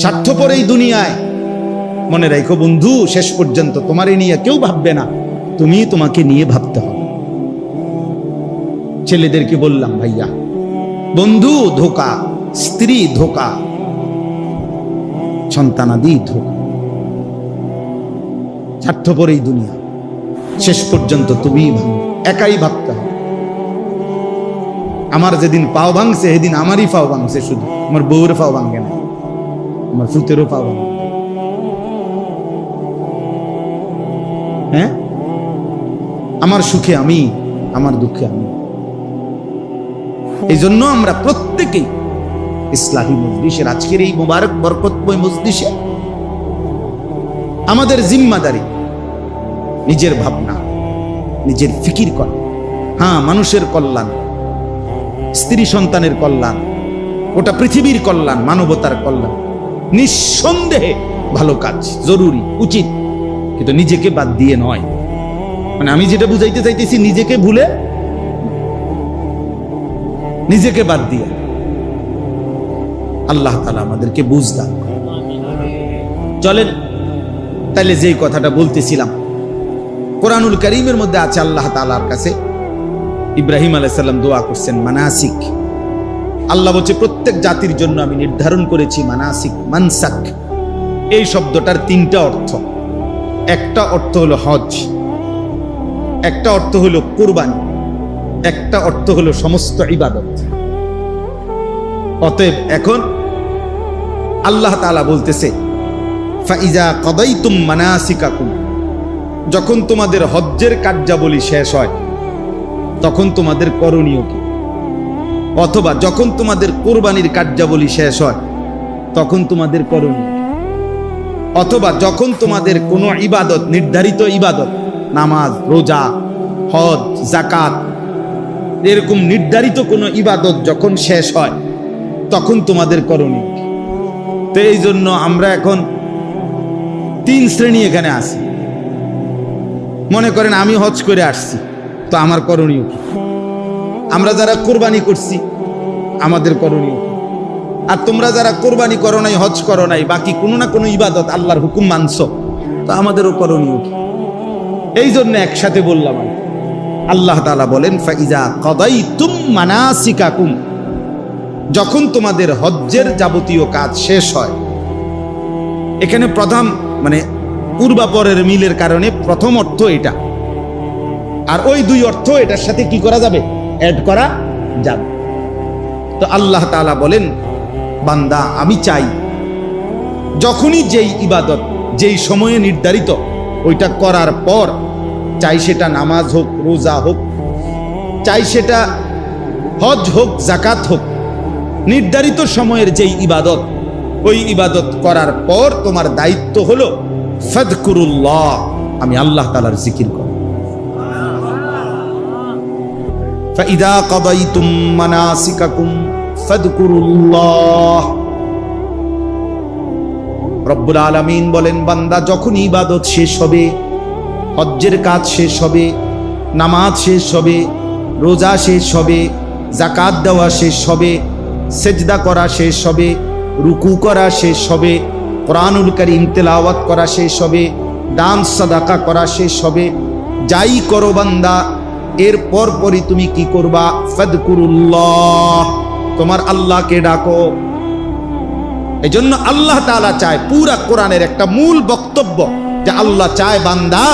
স্বার্থপর এই দুনিয়ায়। মনে রাখো বন্ধু, শেষ পর্যন্ত তোমারে নিয়ে কেউ ভাববে না, তুমি তোমাকে নিয়ে ভাবতে হবে। ছেলেদেরকে বললাম, ভাইয়া, বন্ধু ধোকা, স্ত্রী ধোকা, সন্তানাদি ধোকা, স্বার্থপর এই দুনিয়া। শেষ পর্যন্ত তুমি একাই ভাবতে হবে। আমার যেদিন পাও ভাঙছে সেদিন আমারই পাও ভাঙছে, শুধু আমার বউর পাও ভাঙে না, আমার ফুতেরও পাও ভাঙে। হ্যাঁ, আমার সুখে আমি, আমার দুঃখে আমি। এই জন্য আমরা প্রত্যেকেই ইসলাহী মজলিসের আজকের এই মুবারক বরকতময় মজলিসে আমাদের জিম্মাদারি নিজের ভাবনা, নিজের ফিকির করা। হ্যাঁ, মানুষের কল্যাণ, স্ত্রী সন্তানের কল্যাণ, গোটা পৃথিবীর কল্যাণ, মানবতার কল্যাণ নিঃসন্দেহে ভালো কাজ, জরুরি, উচিত, কিন্তু নিজেকে বাদ দিয়ে নয়। মানে আমি যেটা বুঝাইতে চাইতেছি, নিজেকে ভুলে, নিজেকে বাদ দিয়ে। আল্লাহ তাআলা আমাদেরকে বুঝ দান। চলেন তাহলে যেই কথাটা বলতেছিলাম, কোরআনুল কারীমের মধ্যে আছে আল্লাহ তাআলার কাছে ইব্রাহিম আলাইহিস সালাম দোয়া করছেন মানাসিক। আল্লাহ বলছে প্রত্যেক জাতির জন্য আমি নির্ধারণ করেছি মানাসিক, মানসাক। এই শব্দটার তিনটা অর্থ। একটা অর্থ হলো হজ, একটা অর্থ হলো কুরবানি, একটা অর্থ হলো সমস্ত ইবাদত। অতএব এখন আল্লাহ তাআলা বলতেছে ফাইজা কাদাইতুম মানাসিকাকুম, যখন তোমাদের হজ্জের কার্যাবলী শেষ হয় তখন তোমাদের করণীয় কি? অথবা যখন তোমাদের কুরবানির কার্যাবলী শেষ হয় তখন তোমাদের করণীয় কি? অথবা যখন তোমাদের কোনো ইবাদত, নির্ধারিত ইবাদত, নামাজ, রোজা, হজ, যাকাত, এরকম নির্ধারিত কোনো ইবাদত যখন শেষ হয় তখন তোমাদের করণীয় কি? তো এই জন্য আমরা এখন তিন শ্রেণী এখানে আছি। মনে করেন আমি হজ করে আসছি, তো আমার করণীয় কি? আমরা যারা কোরবানি করছি আমাদের করণীয় কি? আর তোমরা যারা কোরবানি করো নাই, হজ করো নাই, বাকি কোনো না কোনো ইবাদত আল্লাহর হুকুম মানছো, তো আমাদেরও করণীয় কি? এই জন্য একসাথে বললাম। আল্লাহ তাআলা বলেন ফাইজা কাদাইতুম মানাসিকাকুম, যখন তোমাদের হজ্জের যাবতীয় কাজ শেষ হয়। এখানে প্রথম মানে পূর্বাপরের মিলের কারণে প্রথম অর্থ এটা, আর ওই দুই অর্থ এটার সাথে কি করা যাবে, অ্যাড করা যাবে। তো আল্লাহ তাআলা বলেন বান্দা আমি চাই যখনই যেই ইবাদত যেই সময়ে নির্ধারিত ওইটা করার পর, চাই সেটা নামাজ হোক, রোজা হোক, চাই সেটা হজ হোক, যাকাত হোক, নির্ধারিত সময়ের যেই ইবাদত, ওই ইবাদত করার পর তোমার দায়িত্ব হলো ফাযকুরুল্লাহ, আমি আল্লাহ তাআলার জিকির করো। ফাইদা কাদাইতুম মানাসিকাকুম ফাযকুরুল্লাহ। রব্বুল আলামিন বলেন বান্দা যখন ইবাদত শেষ হবে, হজ্জের কাজ শেষ হবে, নামাজ শেষ হবে, রোজা শেষ হবে, যাকাত দেওয়া শেষ হবে, সেজদা করা শেষ হবে, রুকু করা শেষ হবে, কোরআনুল কারীম তেলাওয়াত করা শেষ হবে, দান সাদাকা করা শেষ হবে, যাই করো বান্দা এর পরপরই তুমি কি করবা, ফাযকুরুল্লাহ, তোমার আল্লাহকে ডাকো। এই জন্য আল্লাহ তাআলা চায়, পুরা কোরআনের একটা মূল বক্তব্য যে আল্লাহ চায় বান্দা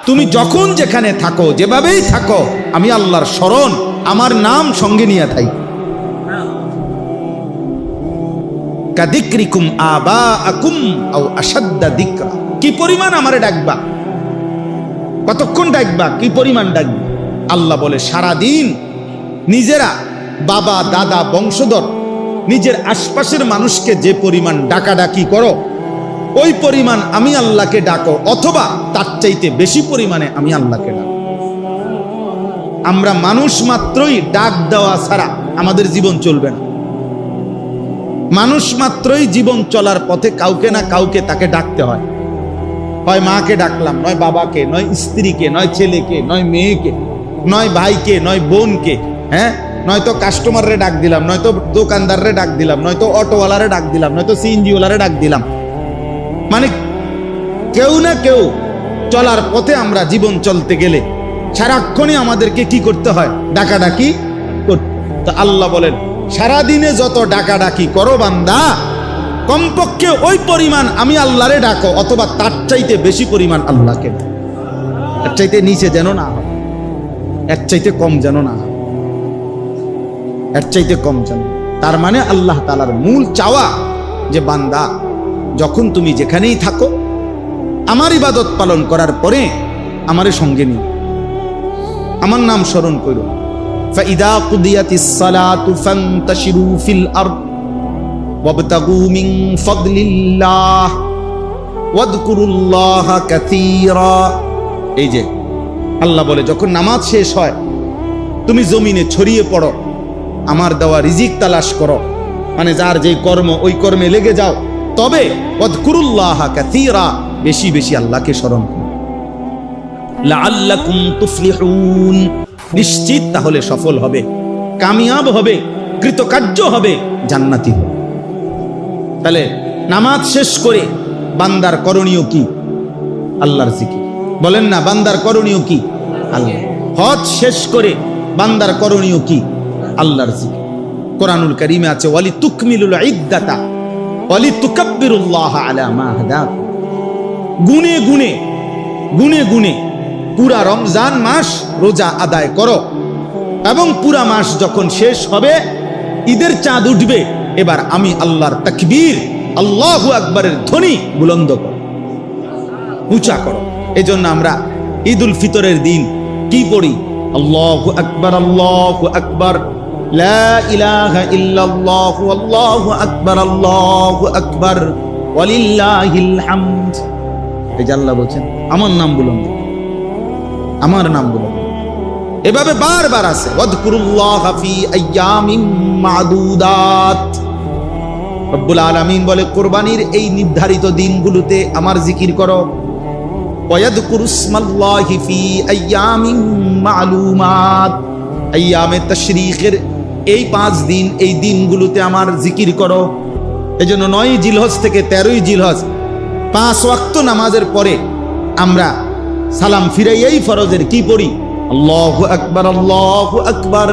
তুমি যখন যেখানে থাকো, যেভাবেই থাকো, আমি আল্লাহর স্মরণ, আমার নাম সঙ্গে নিয়ে থাকি। কাযিকরিকুম আবাআকুম আও আশাদ্দা যিকরা, কি পরিমাণ আমারে ডাকবা, কতক্ষণ ডাকবা, কি পরিমাণ ডাকবা। আল্লাহ বলে সারাদিন নিজেরা, বাবা, দাদা, বংশধর, নিজের আশপাশের মানুষকে যে পরিমাণ ডাকাডাকি করো ওই পরিমাণ আমি আল্লাহকে ডাকো, অথবা তার চাইতে বেশি পরিমাণে আমি আল্লাহকে ডাকো। আমরা মানুষ মাত্রই ডাক দেওয়া ছাড়া আমাদের জীবন চলবে না। মানুষ মাত্রই জীবন চলার পথে কাউকে না কাউকে তাকে ডাকতে হয়। হয় মাকে ডাকলাম, নয় বাবাকে, নয় স্ত্রীকে, নয় ছেলেকে, নয় মেয়েকে, নয় ভাইকে, নয় বোনকে, হ্যাঁ, নয়তো কাস্টমাররে ডাক দিলাম, নয়তো দোকানদাররে ডাক দিলাম, নয়তো অটোওয়ালারে ডাক দিলাম, নয়তো সিএনজিওয়ালারে ডাক দিলাম। মানে কেউ না কেউ চলার পথে আমরা জীবন চলতে গেলে সারাক্ষণই আমাদেরকে কি করতে হয়? ডাকাডাকি করতে। তো আল্লাহ বলেন, সারাদিনে যত ডাকাডাকি করো বান্দা, কমপক্ষে ওই পরিমাণ আমি আল্লাহরে ডাকো, অথবা তার চাইতে বেশি পরিমাণ আল্লাহকে। এর চাইতে নিচে যেন না হয়, এর চাইতে কম যেন না হয়, এর চাইতে কম যেন। তার মানে আল্লাহ তাআলার মূল চাওয়া যে বান্দা, যখন তুমি যেখানেই থাকো আমার ইবাদত পালন করার পরে আমারে সঙ্গে নিও, আমার নাম স্মরণ করো। ফাইদা কুদিয়াতিস সালাতু ফান্তাশিরু ফিল আরদ ওয়াবতাগু মিন ফাদলিল্লাহ ওয়াযকুরুল্লাহা কাসীরা। এই যে আল্লাহ বলে, যখন নামাজ শেষ হয় তুমি জমিনে ছড়িয়ে পড়ো, আমার দেওয়া রিজিক তালাশ করো, মানে যার যে কর্ম ওই কর্মে লেগে যাও। তবে ওয়াযকুরুল্লাহা কাসীরা, বেশি বেশি আল্লাহকে স্মরণ করো। লাআল্লাকুম তুফলিহুন, নিশ্চিত তাহলে সফল হবে, কামিয়াব হবে, কৃতকার্য হবে, জান্নাতি হবে। তাহলে নামাজ শেষ করে বান্দার করণীয় কি? আল্লাহর জিকির। বলেন না, বান্দার করণীয় কি? আল্লাহ। হজ শেষ করে বান্দার করণীয় কি? আল্লাহর জিকির। কোরআনুল কারীমে আছে, ওয়ালি তুকমিলুল ইদ্দাতা ওয়ালি তুকাব্বিরুল্লাহ আলা মা হাদাকুম। গুনে গুনে গুনে গুনে পুরা রমজান মাস রোজা আদায় করো, এবং পুরা মাস যখন শেষ হবে, ঈদের চাঁদ উঠবে, এবার আমি আল্লাহর তাকবীর, আল্লাহু আকবারের ধ্বনি বুলন্দ করো, উঁচা করো। এজন্য আমরা ঈদুল ফিতরের দিন কি পড়ি? আল্লাহু আকবার, আল্লাহু আকবার, লা ইলাহা ইল্লাল্লাহু, আল্লাহু আকবার, আল্লাহু আকবার, ওয়ালিল্লাহিল হামদ। এই যে আল্লাহ বলছেন, আমার নাম বুলন্দ, আমার নাম বুলন্দ। এভাবে বারবার আছে, ওয়াযকুরুল্লাহা ফি আইয়ামিন মা'দুদাত। রব্বুল আলামিন বলে, কুরবানির এই নির্ধারিত দিনগুলোতে আমার জিকির করো। ওয়াযকুরুসমাল্লাহি ফি আইয়ামিন মা'লুমাত, আইয়ামে তাশরীকের এই 5 দিন, এই দিনগুলোতে আমার জিকির করো। এজন্য 9 জিলহজ থেকে 13 জিলহজ 5 ওয়াক্ত নামাজের পরে আমরা সালাম ফিরাই এই ফরজের কি পড়ি? আল্লাহু আকবার, আল্লাহু আকবার,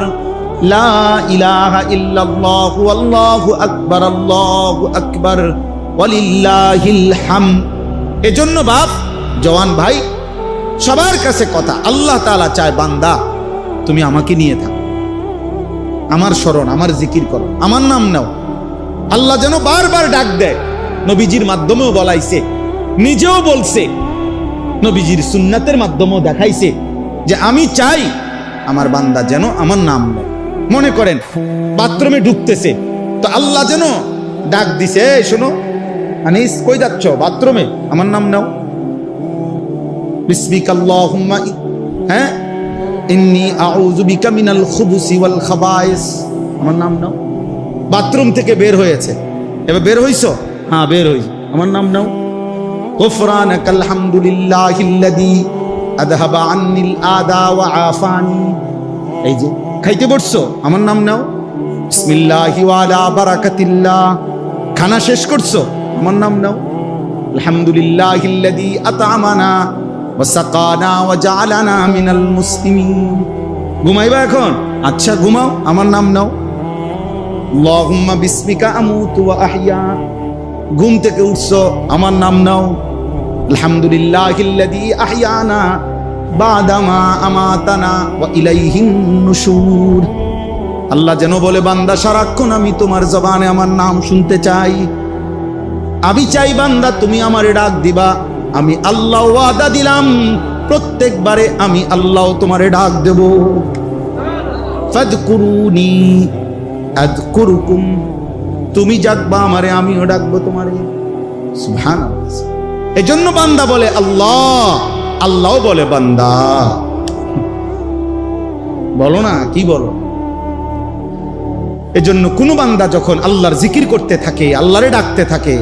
লা ইলাহা ইল্লাল্লাহু, আল্লাহু আকবার, আল্লাহু আকবার, ওয়ালিল্লাহিল হামদ। এজন্য বাপ, জওয়ান ভাই, সবার কাছে কথা, আল্লাহ তাআলা চায় বান্দা তুমি আমাকে নিয়ে থাকো, আমার স্মরণ, আমার জিকির করো, আমার নাম নাও। আল্লাহ যেন বারবার ডাক দেয়, নবীজির মাধ্যমেও বলাইছে, নিজেও বলছে, নবীজির সুন্নাতের মাধ্যমেও দেখাইছে যে আমি চাই আমার বান্দা যেন আমার নাম নেয়। মনে করেন বাথরুমে ঢুকতেছে, তো আল্লাহ যেন ডাক দিছে, এই শোনো আনিস, কই যাচ্ছ? বাথরুমে, আমার নাম নাও। বিসমিকাল্লাহুম্মা, হ্যাঁ, ইন্নী আউযু বিকা মিনাল খুবুসি ওয়াল খাবায়েস, আমার নাম নাও। বাথরুম থেকে বের হয়েছে, এবার বের হইছো? হ্যাঁ বের হইছি, আমার নাম নাও। গুফরানাকাল হামদুলিল্লাহিল্লাযী আযহাবা আন্নিল আদা ওয়া আফানি। এই যে খাইতে বসছো, আমার নাম নাও। বিসমিল্লাহি ওয়া আলা বারাকাতিল্লাহ। খানা শেষ করছো, আমার নাম নাও। আলহামদুলিল্লাহিল্লাযী আত'আমানা ওয়া সাকানা ওয়া জাআলানা মিনাল মুসলিমিন। ঘুমাইবা এখন? আচ্ছা ঘুমাও, আমার নাম নাও। আল্লাহুম্মা বিসমিকা আমুতু ওয়া আহইয়া। ঘুম থেকে উঠছো, আমার নাম নাও। আলহামদুলিল্লাহিল্লাযী আহইয়ানা বাদামা আমাতানা ওয়া ইলাইহিন নুশুর। আল্লাহ যেন বলে, বান্দা সারাক্ষণ আমি তোমার জবানে আমার নাম শুনতে চাই। আমি চাই বান্দা তুমি আমারে ডাক দিবা। আমি আল্লাহ ওয়াদা দিলাম, প্রত্যেকবারে আমি আল্লাহ তোমারে ডাক দেব। ফাযকুরুনি আযকুরুকুম, তুমি ডাকবা আমারে, আমিও ডাকবো তোমারে। সুবহানাল্লাহ। এজন্য বান্দা বলে আল্লাহ, আল্লাহ বলে বান্দা। বলো না, কি বলো? এজন্য কোন বান্দা যখন আল্লাহর জিকির করতে থাকে, আল্লাহরে ডাকতে থাকে,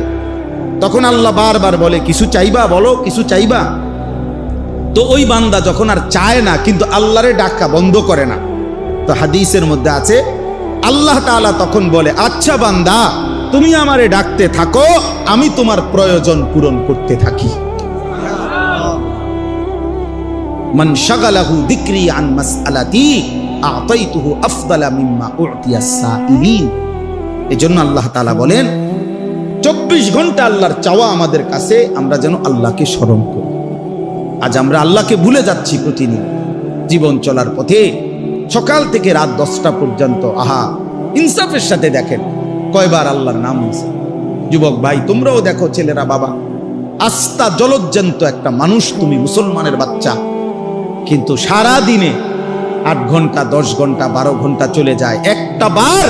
তখন আল্লাহ বারবার বলে, কিছু চাইবা? বলো কিছু চাইবা। তো ওই বান্দা যখন আর চায় না, কিন্তু আল্লাহরে ডাকা বন্ধ করে না, তো হাদিসের মধ্যে আছে আল্লাহ তাআলা তখন বলে, আচ্ছা বান্দা তুমি আমারে ডাকতে থাকো, আমি তোমার প্রয়োজন পূরণ করতে থাকি। মান শাগালাহু যিকরি আন মাসআলাতি আ'তাইতুহু আফদালা মিম্মা উ'তিয়াস সাইলিন। এজন্য আল্লাহ তাআলা বলেন 24 ঘন্টা আল্লাহর চাওয়া আমাদের কাছে, আমরা যেন আল্লাহকে স্মরণ করি। আজ আমরা আল্লাহকে ভুলে যাচ্ছি প্রতিদিন জীবন চলার পথে, সকাল থেকে রাত 10টা পর্যন্ত। আহা, ইনসাফের সাথে দেখেন কয়বার আল্লাহর নাম নিছে। যুবক ভাই তোমরাও দেখো, ছেলেরা, বাবা, আস্তা জলজ্জান্ত একটা মানুষ, তুমি মুসলমানের বাচ্চা, কিন্তু সারা দিনে 8 ঘন্টা 10 ঘন্টা 12 ঘন্টা চলে যায়, একটা বার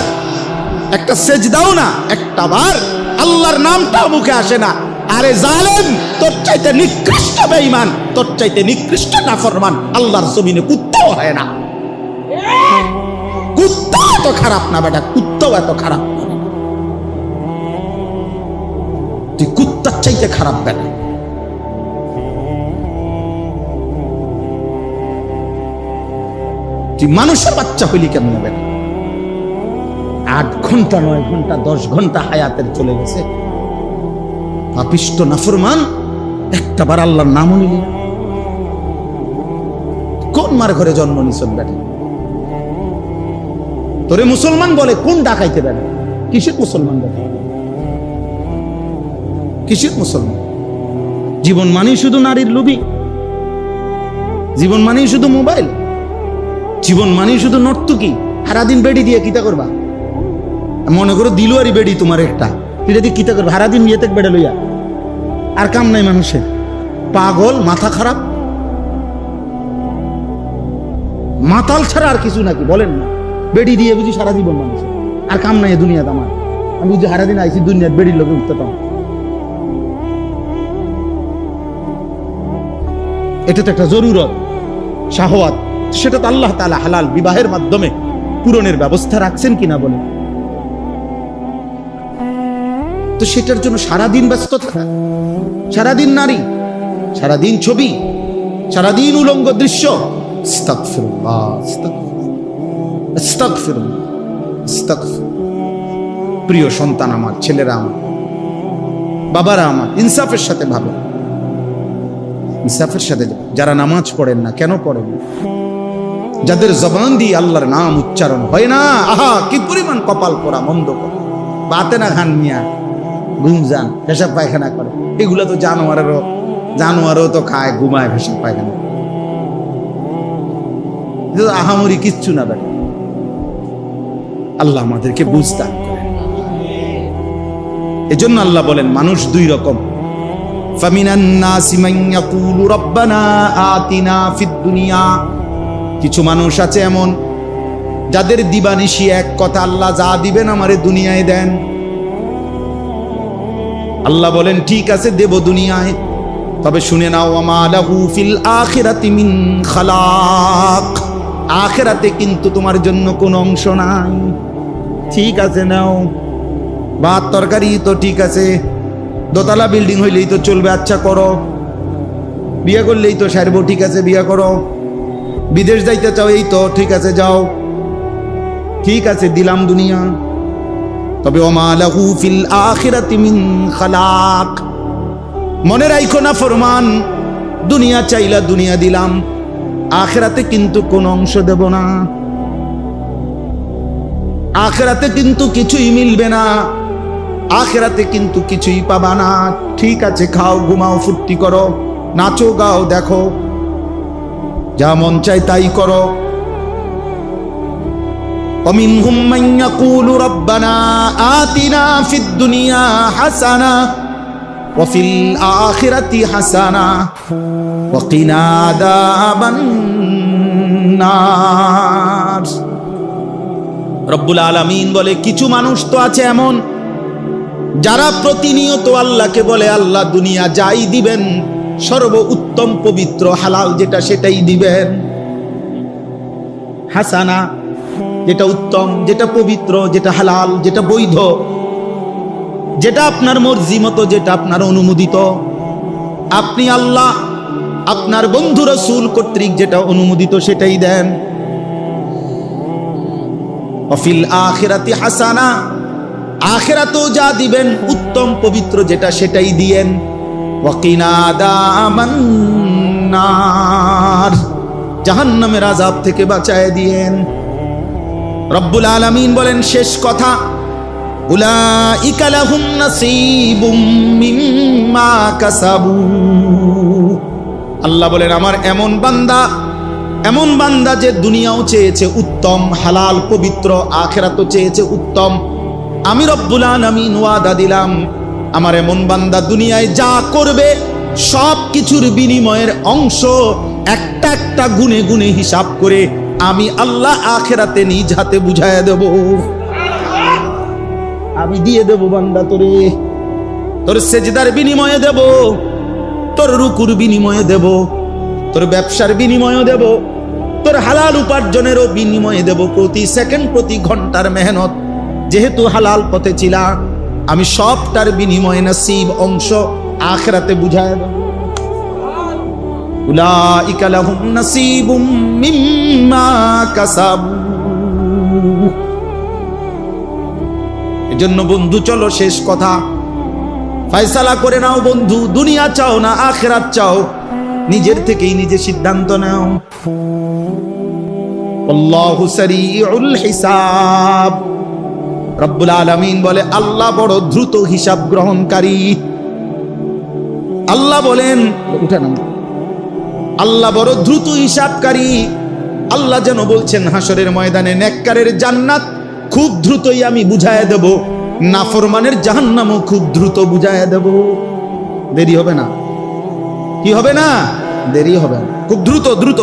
একটা সেজদাও না, একটা বার আল্লাহর নামটা মুখে আসে না। আরে জালেম, তোর চাইতে নিকৃষ্ট বেঈমান, তোর চাইতে নিকৃষ্ট নাফরমান আল্লাহর জমিনে কুত্তাও হয় না। কুত্তা এত খারাপ না বেটা, কুত্তাও এত খারাপ না, তুই কুত্তার চাইতে খারাপ বেটা। তুই মানুষের বাচ্চা হইলি কেমন বেটা? 8 ঘন্টা 9 ঘন্টা 10 ঘন্টা হায়াতের চলে গেছে, পাপিষ্ট নাফরমান, একটা বার আল্লাহর নামও নিলি না। কোন মার ঘরে জন্ম নিছন বেটা? তোরে মুসলমান বলে কোন ডাকাইতে বেটা? কিসের মুসলমান বেটা? কিসের মুসলমান? জীবন মানেই শুধু নারীর লোভী, জীবন মানেই শুধু মোবাইল, জীবন মানেই শুধু নর্তকী। সারাদিন বেড়ি দিয়ে কিতা করবা? মনে করো দিলুয়ারি বেড়ি তোমার একটা, এটা দিয়ে কিতা করবা? সারাদিন ইয়েতে বেড়ে লইয়া আর কাম নাই মানুষের। পাগল, মাথা খারাপ, মাতাল ছাড়া আর কিছু নাকি বলেন না? বেড়ি দিয়ে বুঝি সারা জীবন মানুষের আর কাম নাই দুনিয়াতে আমার। আমি বুঝি সারাদিন আইসি দুনিয়ার বেড়ির লোকে উঠতে। এটা তো একটা জরুরত, শাহওয়াত, সেটা তো আল্লাহ তাআলা হালাল বিবাহের মাধ্যমে পূরণের ব্যবস্থা রাখছেন কিনা বলে। তো সেটার জন্য সারাদিন ব্যস্ত থাকা, সারাদিন নারী, সারাদিন ছবি, সারাদিন উলঙ্গ দৃশ্য। আস্তাগফিরুল্লাহ, আস্তাগফিরুল্লাহ, আস্তাগফিরুল্লাহ, আস্তাগফিরুল্লাহ। প্রিয় সন্তান আমার, ছেলেরা আমার, বাবারা আমার, ইনসাফের সাথে ভাবে, ইনসাফের সাথে। যারা নামাজ পড়েন না, কেন পড়েন না? যাদের জবান দিয়ে আল্লাহর নাম উচ্চারণ হয় না, আহা কি পরিমাণ কপাল পোড়া, মন্দ করে বাতে না খান মিয়া, ঘুম যান, পেশাব পায়খানা করে। এগুলো তো জানোয়ারও তো খায়, ঘুমায়, পেশাব পায়খানা। আহামরি কিচ্ছু না বেটা। আল্লাহ আমাদেরকে বুঝতে করেন। এজন্য আল্লাহ বলেন মানুষ 2 রকম। ফামিনান নাসি মান ইয়াকুলু রাব্বানা আতিনা ফিদ দুনিয়া। কিছু মানুষ আছে এমন যাদের দিবানিশি এক কথা, আল্লাহ যা দিবেন আমারে দুনিয়ায় দেন। আল্লাহ বলেন ঠিক আছে দেব দুনিয়ায়, তবে শুনে নাও ওয়ামা লাহু ফিল আখিরাতি মিন খালাক। আখিরাতে কিন্তু তোমার জন্য কোনো অংশ নাই। ঠিক আছে নাও, ভাত তরকারি তো ঠিক আছে, দোতলা বিল্ডিং হইলেই তো চলবে, আচ্ছা করো। বিয়ে করলেই তো সারবো, ঠিক আছে বিয়ে করো। বিদেশ যাইতে চাও, এই তো ঠিক আছে যাও, ঠিক আছে দিলাম দুনিয়া। তবে ওমা লাহু ফিল আখিরাতি মিন খালাক। মনে রাখো না ফরমান, দুনিয়া চাইলা দুনিয়া দিলাম, আখিরাতে কিন্তু কোন অংশ দেব না। আখিরাতে কিন্তু কিছুই মিলবে না, আখিরাতে কিন্তু কিছুই পাবা না। ঠিক আছে খাও, ঘুমাও, ফুর্তি করো, নাচো, গাও, দেখো, যা মন চায় তাই করো। ومنهم من يقول ربنا آتنا في الدنيا حسنة وفي الآخرة حسنة وقنا عذاب النار। রব্বুল আলামিন বলে কিছু মানুষ তো আছে এমন যারা প্রতিনিয়ত আল্লাহকে বলে আল্লাহ দুনিয়া যাই দিবেন, সর্ব উত্তম পবিত্র হালাল যেটা সেটাই দিবেন। হাসানা যেটা উত্তম, যেটা পবিত্র, যেটা হালাল, যেটা বৈধ, যেটা আপনার মর্জি মতো, যেটা আপনার অনুমোদিত, আপনি আল্লাহ আপনার বন্ধু রাসূল কর্তৃক যেটা অনুমোদিত সেটাই দেন। ওয়াফিল আখিরাতি হাসানা, আখিরাতেও যা দিবেন উত্তম পবিত্র যেটা সেটাই দিয়েন। ওয়াকিনা আযাবান নার, জাহান্নামের আযাব থেকে বাঁচায় দিয়েন। রব্বুল আলামিন বলেন শেষ কথা, উলাইকা লাহুম নাসীবুম মিম্মা কাসাবু। আল্লাহ বলেন আমার এমন বান্দা যে দুনিয়াও চেয়েছে উত্তম হালাল পবিত্র, আখিরাতও চেয়েছে উত্তম। আমি রব্বুল আলামিন ওয়াদা দিলাম আমার এমন বান্দা দুনিয়ায় যা করবে সব কিছুর বিনিময়ের অংশ একটা একটা গুনে গুনে হিসাব করে আমি আল্লাহ আখিরাতে নিজ হাতে বুঝাইয়া দেব। আমি দিয়ে দেব বান্দা তোরে, তোর সেজদার বিনিময়ে দেব, তোর রুকুর বিনিময়ে দেব, তোর ব্যবসার বিনিময়ে দেব, তোর হালাল উপার্জনেরও বিনিময়ে দেব। প্রতি সেকেন্ড প্রতি ঘন্টার মেহনত যেহেতু হালাল পথে ছিলা, আমি সবটার বিনিময়ে নসিব অংশ আখিরাতে বুঝায় দেব। উলাইকা লাহুম নাসীবুম মিম্মা কাসাবু। এজন্য বন্ধু চলো শেষ কথা ফয়সালা করে নাও বন্ধু, দুনিয়া চাও না আখিরাত চাও, নিজের থেকেই নিজে সিদ্ধান্ত নাও। আল্লাহু সারিউল হিসাব। রব্বুল আলামিন বলে আল্লাহ বড় দ্রুত হিসাব গ্রহণকারী। আল্লাহ বলেন উঠেন, আল্লাহ বড় দ্রুত হিসাবকারী। আল্লাহ যেন বলছেন হাসরের ময়দানে নেককারের জান্নাত খুব দ্রুতই আমি বুঝায় দেব, নাফরমানের জাহান্নামও খুব দ্রুত বুঝায় দেব। দেরি হবে না, কি হবে না, দেরি হবে না, খুব দ্রুত দ্রুত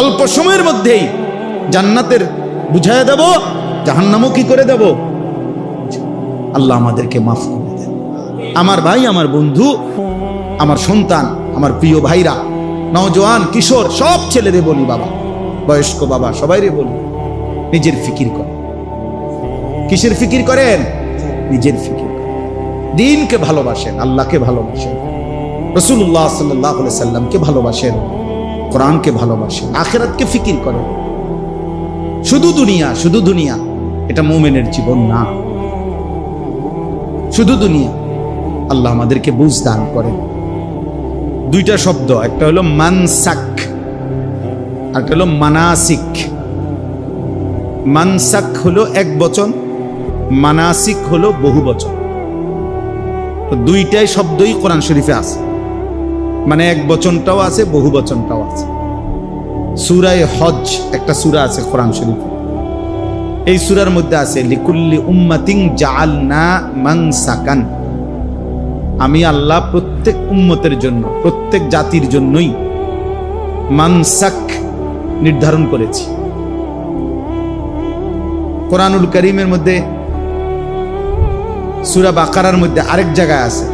অল্প সময়ের মধ্যেই জান্নাতের বুঝায় দেব, জাহান্নামও কি করে দেব। আল্লাহ আমাদেরকে মাফ করে দেন। আমার ভাই, আমার বন্ধু, আমার সন্তান, আমার প্রিয় ভাইরা, নওজোয়ান কিশোর সব ছেলেদের বলি, বাবা বয়স্ক বাবা সবাইরে বলি, নিজের ফিকির করেন। কিসের ফিকির করেন? নিজের ফিকির করেন। দ্বীনকে ভালোবাসেন, আল্লাহকে ভালোবাসেন, রাসূলুল্লাহ সাল্লাল্লাহু আলাইহি সাল্লামকে ভালোবাসেন, কোরআনকে ভালোবাসেন, আখিরাতকে ফিকির করেন। শুধু দুনিয়া এটা মুমিনের জীবন না। শুধু দুনিয়া, আল্লাহ আমাদেরকে বুঝ দান করেন। দুইটা শব্দ, একটা হলো মানসাক, একটা হলো মানাসিক। মানসাক হলো এক বচন, মানাসিক হলো বহু বচন। তো দুইটাই শব্দই কোরআন শরীফে আছে, মানে এক বচনটাও আছে, বহু বচনটাও আছে। সূরা হজ একটা সূরা আছে কোরআন শরীফে, এই সূরার মধ্যে আছে লিকুল্লি উম্মাতিন জাআলনা মানসাকান। আমি আল্লাহ প্রত্যেক উম্মতের জন্য, প্রত্যেক জাতির জন্যই মানসাক নির্ধারণ করেছি। কোরআনুল কারীমের মধ্যে সূরা বাকারার মধ্যে আরেক জায়গায় আছে,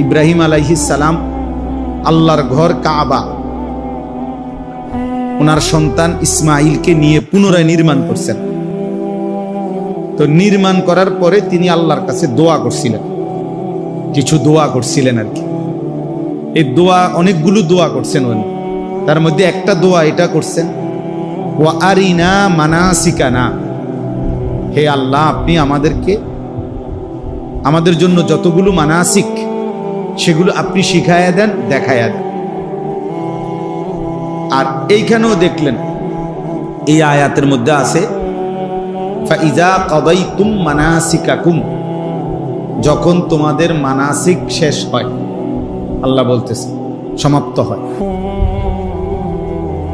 ইব্রাহিম আলাইহিস সালাম আল্লাহর ঘর কাবা ওনার সন্তান ইসমাইলকে নিয়ে পুনরায় নির্মাণ করছেন। তো নির্মাণ করার পরে তিনি আল্লাহর কাছে দোয়া করছিলেন, কিছু দোয়া করছিলেন আর কি। এই দোয়া, অনেকগুলো দোয়া করছেন উনি, তার মধ্যে একটা দোয়া এটা করছেন, ওয়া আরিনা মানাসিকানা, হে আল্লাহ আপনি আমাদের জন্য যতগুলো মানাসিক সেগুলো আপনি শিখাইয়া দেন, দেখাইয়া দেন। আর এইখানেও দেখলেন এই আয়াতের মধ্যে আছে ফাইজা কাদাইতুম মানাসিকাকুম, যখন তোমাদের মানাসিক শেষ হয়, আল্লাহ বলতেছে সমাপ্ত হয়।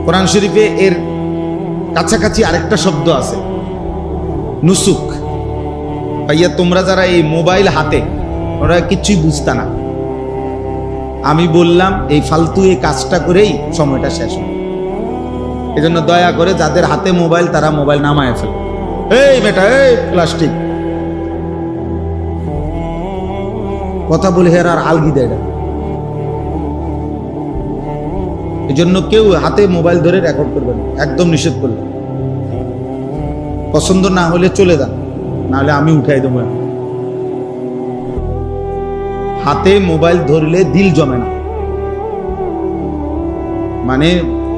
কোরআন শরীফে এর কাছাকাছি আরেকটা শব্দ আছে নুসুক। ভাইয়া তোমরা যারা এই মোবাইল হাতে, ওরা কিছুই বুঝতা না, আমি বললাম এই ফালতু এই কাজটা করেই সময়টা শেষ হয়। এই জন্য দয়া করে যাদের হাতে মোবাইল তারা মোবাইল নামায় ফেলে। এই বেটা, এই প্লাস্টিক কথা বলে হের আর আলগি দেয় না। এই জন্য কেউ হাতে মোবাইল ধরে রেকর্ড করবেন, একদম নিষেধ করলেন। পছন্দ না হলে চলে যান, না হলে আমি উঠাই দেবো। হাতে মোবাইল ধরলে দিল জমে না, মানে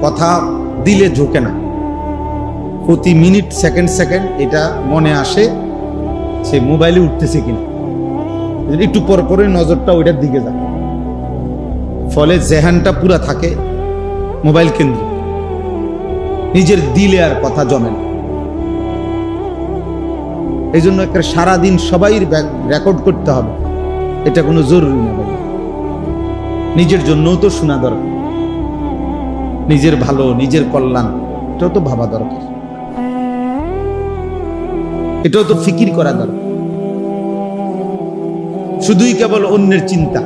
কথা দিলে ঝোঁকে না। প্রতি মিনিট সেকেন্ড সেকেন্ড এটা মনে আসে সে মোবাইলে উঠতেছে কিনা, একটু পর পরে নজরটা ওইটার দিকে যায়, ফলে জেহানটা পুরা থাকে মোবাইল কেন্দ্রিক, নিজের দিলে আর কথা জমে না। এই জন্য একটা সারাদিন সবাই রেকর্ড করতে হবে, এটা কোনো জরুরি না ভাই। নিজের জন্যও তো শোনা দরকার, নিজের ভালো নিজের কল্যাণ এটাও তো ভাবা দরকার, এটাও তো ফিকির করা দরকার। শুধুই কেবল অন্যের চিন্তা,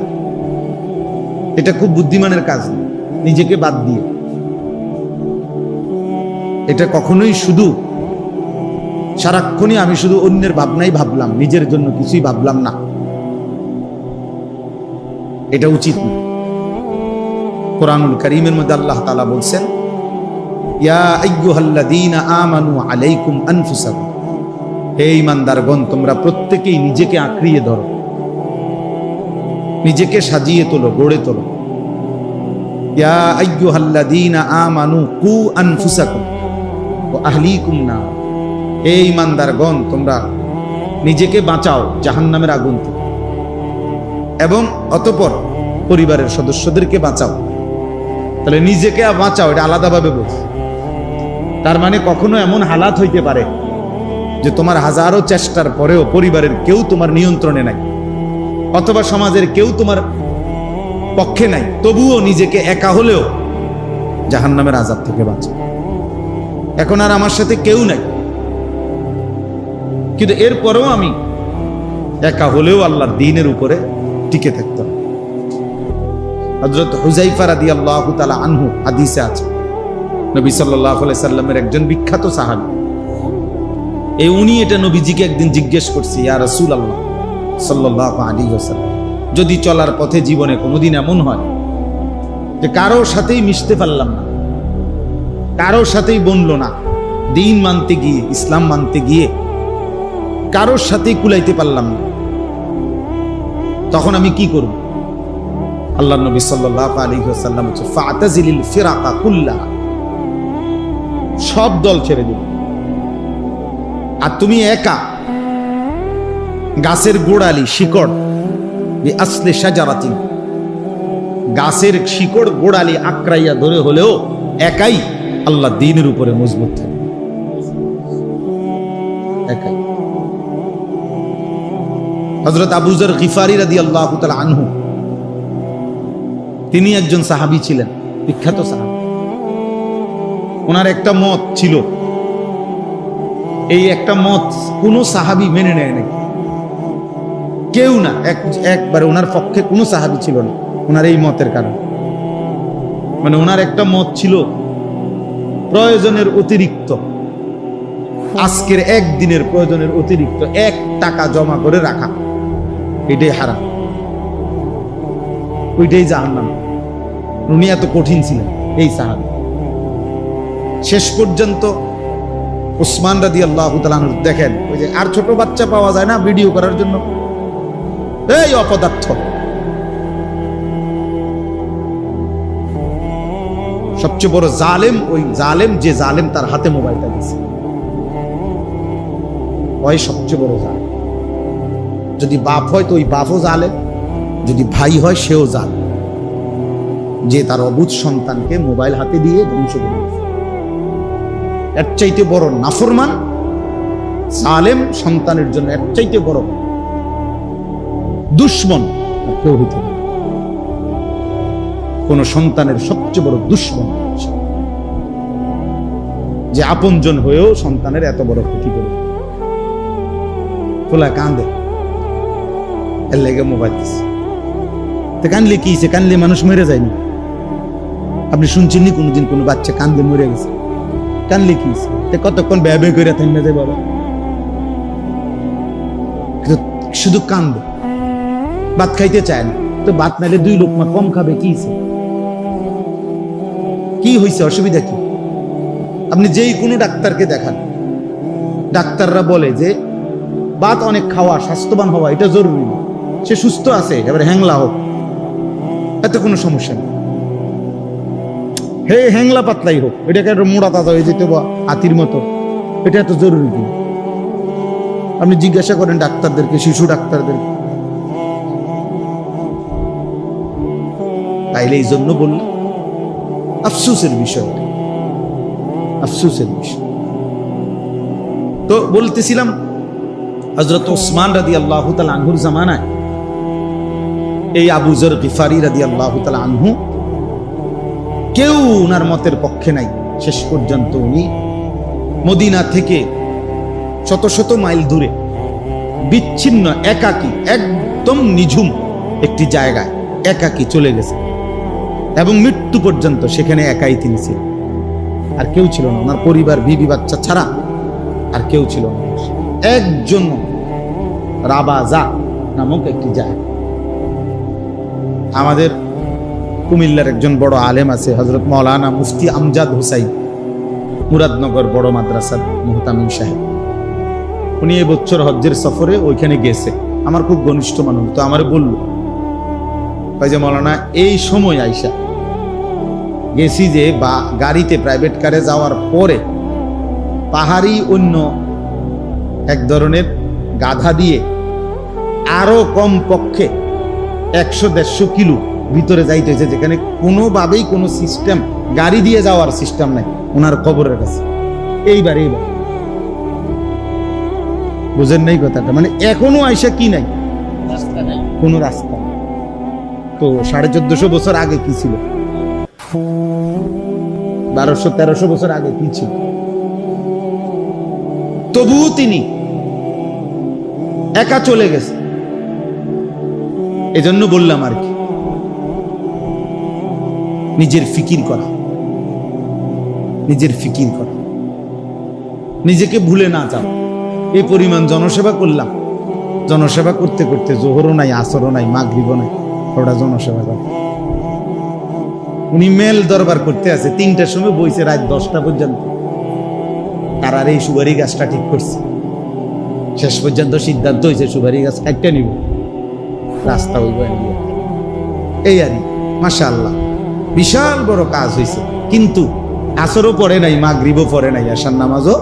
এটা খুব বুদ্ধিমানের কাজ না, নিজেকে বাদ দিয়ে। এটা কখনোই শুধু সারাক্ষণই আমি শুধু অন্যের ভাবনাই ভাবলাম, নিজের জন্য কিছুই ভাবলাম না, এটা উচিত না। কুরআনুল কারীমের মধ্যে আল্লাহ তাআলা বলছেন, ইয়া আইয়ুহাল্লাযীনা আমানু আলাইকুম আনফুসাকুম, হে ঈমানদারগণ তোমরা প্রত্যেকেই নিজেকে আঁকড়িয়ে ধরো, নিজেকে সাজিয়ে তোলো, গড়ে তোলো। ইয়া আইয়ুহাল্লাযীনা আমানু কু আনফুসাকুম ওয়া আহলিকুম নার, হে ঈমানদারগণ তোমরা নিজেকে বাঁচাও জাহান্নামের আগুন থেকে, এবং অতঃপর পরিবারের সদস্যদেরকে বাঁচাও। তাহলে নিজেকে বাঁচাও, এটা আলাদাভাবে বলছে। তার মানে কখনো এমন হালাত হইতে পারে যে তোমার হাজারো চেষ্টার পরেও পরিবারের কেউ তোমার নিয়ন্ত্রণে নাই, অথবা সমাজের কেউ তোমার পক্ষে নাই, তবুও নিজেকে একা হলেও জাহান্নামের আযাব থেকে বাঁচাও। এখন আর আমার সাথে কেউ নাই, কিন্তু এরপরেও আমি একা হলেও আল্লাহর দ্বীনের উপরে টিকে থাকতাম। হযরত হুযায়ফা রাদিয়াল্লাহু তাআলা আনহু হাদিসে আছে, নবী সাল্লাল্লাহু আলাইহি সাল্লামের একজন বিখ্যাত সাহাবী, উনি এটা নবীজিকে একদিন জিজ্ঞেস করছে, ইয়া রাসূলুল্লাহ সাল্লাল্লাহু আলাইহি ওয়াসাল্লাম, যদি চলার পথে জীবনে কোনোদিন এমন হয় যে কারোর সাথেই মিশতে পারলাম না, কারোর সাথেই বনলো না, দ্বীন মানতে গিয়ে ইসলাম মানতে গিয়ে কারোর সাথেই কুলাইতে পারলাম না, তখন আমি কি করব? আল্লাহর নবী সাল্লাল্লাহু আলাইহি ওয়াসাল্লাম বলেন, ফাতাজিলিল ফিরাকা কুল্লাহা, সব দল ছেড়ে দিবে, আর তুমি একা গাছের গোড়ালি শিকড় আসলে সাজারাতিন, গাছের শিকড় গোড়ালি আঁকড়াইয়া ধরে হলেও একাই আল্লাহ দ্বীনের উপরে মজবুত থাকবে, একাই। হযরত আবু যর গিফারি রাদিয়াল্লাহু তাআলা আনহু, তিনি একজন সাহাবী ছিলেন, বিখ্যাত সাহাবী। ওনার একটা মত ছিল, এই একটা মত কোন সাহাবী মেনে নেয় নাই, কেউ না, একবারে ওনার পক্ষে কোনো সাহাবী ছিল না ওনার এই মতের কারণে। মানে ওনার একটা মত ছিল, প্রয়োজনের অতিরিক্ত, আজকের একদিনের প্রয়োজনের অতিরিক্ত 1 টাকা জমা করে রাখা, এটাই হারাম, ওইটাই জাহান্নাম। উনি এত কঠিন ছিলেন এই সাহাবী। শেষ পর্যন্ত উসমান রাদিয়াল্লাহু তাআলা আনহু, দেখেন ওই যে আর ছোট বাচ্চা পাওয়া যায় না ভিডিও করার জন্য, এই অপদার্থ, সবচেয়ে বড় জালেম ওই জালেম যে জালেম তার হাতে মোবাইলটা দিয়েছে, ওই সবচেয়ে বড় জালেম। যদি বাপ হয় তো ওই বাপও জালেম, যদি ভাই হয় সেও জালেম, যে তার অবুঝ সন্তানকে মোবাইল হাতে দিয়ে ধ্বংস করে দিয়েছে। এর চাইতে বড় নাফরমান জালেম সন্তানের জন্য এর চাইতে বড় দুশ্মন কেউ হইতে পারে। কোন সন্তানের সবচেয়ে বড় দুশ্মন যে আপনজন হয়েও সন্তানের এত বড় ক্ষতি করে। খোলা কান্দে, এর লেগে মোবাইল দিচ্ছে। কানলে কি হয়েছে? কানলে মানুষ মরে যায়নি? আপনি শুনছেননি কোনোদিন কোনো বাচ্চা কান্দলে মরে গেছে? কানলে কি হয়েছে? কতক্ষণ ব্যয় করে থাকবে যায় বাবা, শুধু কান্দে, ভাত খাইতে চায় না। তো ভাত নাইলে 2 লোকমা কম খাবে, কি হয়েছে? কি হয়েছে? অসুবিধা কি? আপনি যেই কোনো ডাক্তারকে দেখান, ডাক্তাররা বলে যে ভাত অনেক খাওয়া, স্বাস্থ্যবান হওয়া এটা জরুরি না। সে সুস্থ আছে, এবার হ্যাংলা হোক, এত কোনো সমস্যা নেই। হ্যাংলা পাতলাই হোক, এটাকে একটা মোড়া তাজা হয়ে যেতে হাতির মতো, এটা এত জরুরি কি? আপনি জিজ্ঞাসা করেন ডাক্তারদেরকে, শিশু ডাক্তারদেরকে। তাইলে এই জন্য বললাম আফসোসের বিষয়, আফসোসের বিষয়। তো বলতেছিলাম হযরত ওসমান রাদিয়াল্লাহু তাআলা আনহুর জামানায় এই আবু যর গিফারি রাদিয়াল্লাহু তাআলা আনহু, কেউ উনার মতের পক্ষে নাই। শেষ পর্যন্ত উনি মদিনা থেকে শত শত মাইল দূরে বিচ্ছিন্ন একাকী, একদম নিঝুম একটি জায়গায় একাকী চলে গেছে এবং মৃত্যু পর্যন্ত সেখানে একাই তিনি ছিলেন। আর কেউ ছিল না, ওনার পরিবার, বিবি বাচ্চা ছাড়া আর কেউ ছিল না। একজন রাবাজা নামক একটি জায়গা। আমাদের কুমিল্লার একজন বড় আলেম আছে, হযরত মাওলানা মুফতি আমজাদ হুসাইন, মুরাদনগর বড় মাদ্রাসার মুহতামিম সাহেব। উনি এবছর হজ্জের সফরে ওইখানে গেছে। আমার খুব ঘনিষ্ঠ মানুষ, তো আমার বলল যে মাওলানা এই সময় আইসা গেছি যে বা গাড়িতে প্রাইভেট কারে যাওয়ার পরে পাহাড়ি অন্য এক ধরনের গাধা দিয়ে আরো কম পক্ষে 100-150 কিলো ভিতরে যাইতে হয়েছে, যেখানে কোনোভাবেই কোনো সিস্টেম, গাড়ি দিয়ে যাওয়ার সিস্টেম নাই ওনার কবরের কাছে। এইবার বুঝেন নাই কথাটা? মানে এখনো আইসা কি নাই, কোনো রাস্তা। তো 1450 বছর আগে কি ছিল, 1200-1300 বছর আগে কি ছিল? তবুও তিনি একা চলে গেছে। এজন্য বললাম আর কি, নিজের ফিকির করা, নিজের ফিকির করা, নিজেকে ভুলে না যাও। এই পরিমাণ জনসেবা করলাম, জনসেবা করতে করতে জোহরও নাই, আসরও নাই, মাগরিবও নাই, ওটা জনসেবা করে। উনি মেল দরবার করতে আছে, 3টার সময় বইছে রাত 10টা পর্যন্ত। তার আর এই সুপারি গাছটা ঠিক করছে। শেষ পর্যন্ত সিদ্ধান্ত হয়েছে সুপারি গাছ একটা নিব, রাস্তা হইব। এই আর মাশাআল্লাহ বিশাল বড় কাজ হয়েছে। কিন্তু আসরও পড়ে নাই, মাগরিবও পড়ে নাই, আশার নামাজও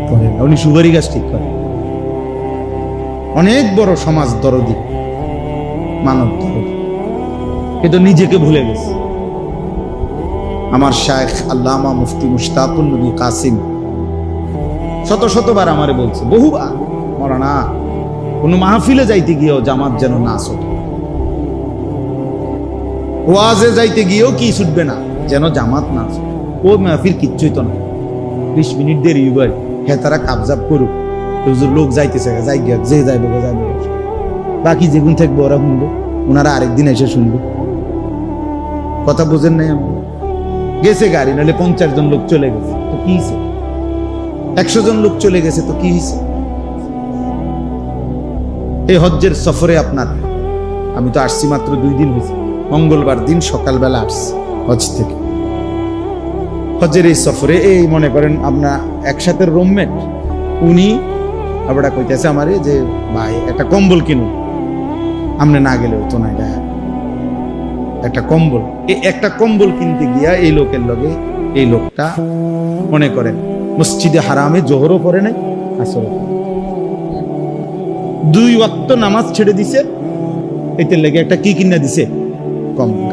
পড়ে না। উনি সুপারি গাছ ঠিক করে। অনেক বড় সমাজ দরদি, মানব দরদি, কিন্তু নিজেকে ভুলে গেছে। আমার শায়েখ আল্লামা মুফতি মুশতাকুল নবী কাসিম শত শতবার আমারে বলছে, বহুবার, মাওলানা কোন মাহফিলে যাইতে গিয়েও জামাত যেন না ছুটে, ওয়াজে যাইতে গিয়েও কি ছুটবে না, যেন জামাত না ছুটে। ও মাহফিল কিচ্ছুই তো না, 20 মিনিট দেরি হইবার, হ্যাঁ তারা কাবজাব করুক, লোক যাইতেছে, যাই গিয়া যে যাইব যাইব, বাকি যেগুন থাকবো ওরা শুনবো, ওনারা আরেকদিন এসে শুনবো। কথা বুঝেন নাই? আমি গেছে গাড়ি, নাহলে 50 জন লোক চলে গেছে তো কি হয়েছে, 100 জন লোক চলে গেছে তো কি হয়েছে? এই হজ্জের সফরে আপনার, আমি তো আসছি মাত্র 2 দিন হয়েছে, মঙ্গলবার দিন সকালবেলা আসছি হজ থেকে। হজ্জের এই সফরে এই মনে করেন আপনার একসাথে রুমমেট, উনি আবার কইতেছে আমারে যে ভাই একটা কম্বল কিনুন, আমনে না গেলে হতো না, এটা একটা কম্বল। এই একটা কম্বল কিনতে গিয়া এই লোকের লগে এই লোকটা মনে করেন মসজিদে হারামে জোহরও পড়ে নাই, আসরও 2 ওয়াক্ত নামাজ ছেড়ে দিছে। এতে লেগে একটা কি কিনা দিছে,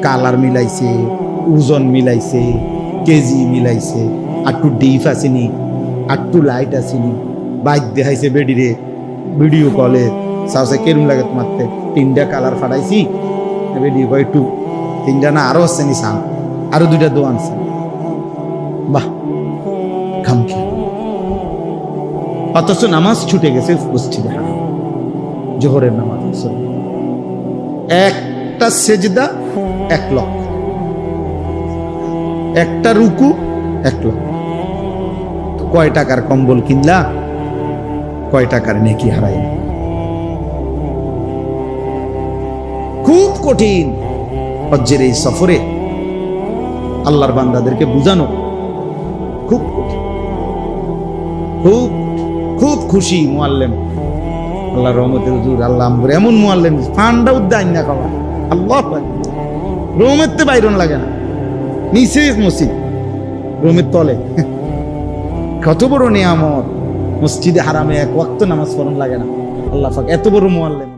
কালার মিলাইছে, ওজন মিলাইছে, কেজি মিলাইছে, আটটু ডিপ আসেনি, আটটু লাইট আসেনি, বাইক দেখাইছে বেডিরে, ভিডিও কলে সাউসে কেরম লাগে তোমার 3টা কালার ফাটাইছি, ভিডিও কয় একটু 3টা না আরো আসছে নি, সান আরো 2টা দোয়ান আছে। বাহ, খামখি। অথচ নামাজ ছুটে গেছে মসজিদে হারাম, জোহরের নামাজ। একটা সেজদা 1 লক্ষ, একটা রুকু 1 লক্ষ। কয় টাকার কম্বল কিনলা, কয় টাকার নেকি হারাই। খুব কঠিন হজ্জের এই সফরে আল্লাহর বান্দাদেরকে বুঝানো, খুব কঠিন, খুব খুব খুশি মুআল্লিম, আল্লাহ রহমতের হুজুর, আল্লাহ আমরে এমন মুআল্লিম ফান্ডা উদ্দাইন না খাওয়া, আল্লাহ রহমতে বাইরন লাগে না, নিচে মসজিদ রুমের তলে কত বড় নিয়ামত। মসজিদে হারামে এক ওয়াক্ত নামাজ পড়ন লাগে না, আল্লাহ পাক এত বড় মুআল্লিম।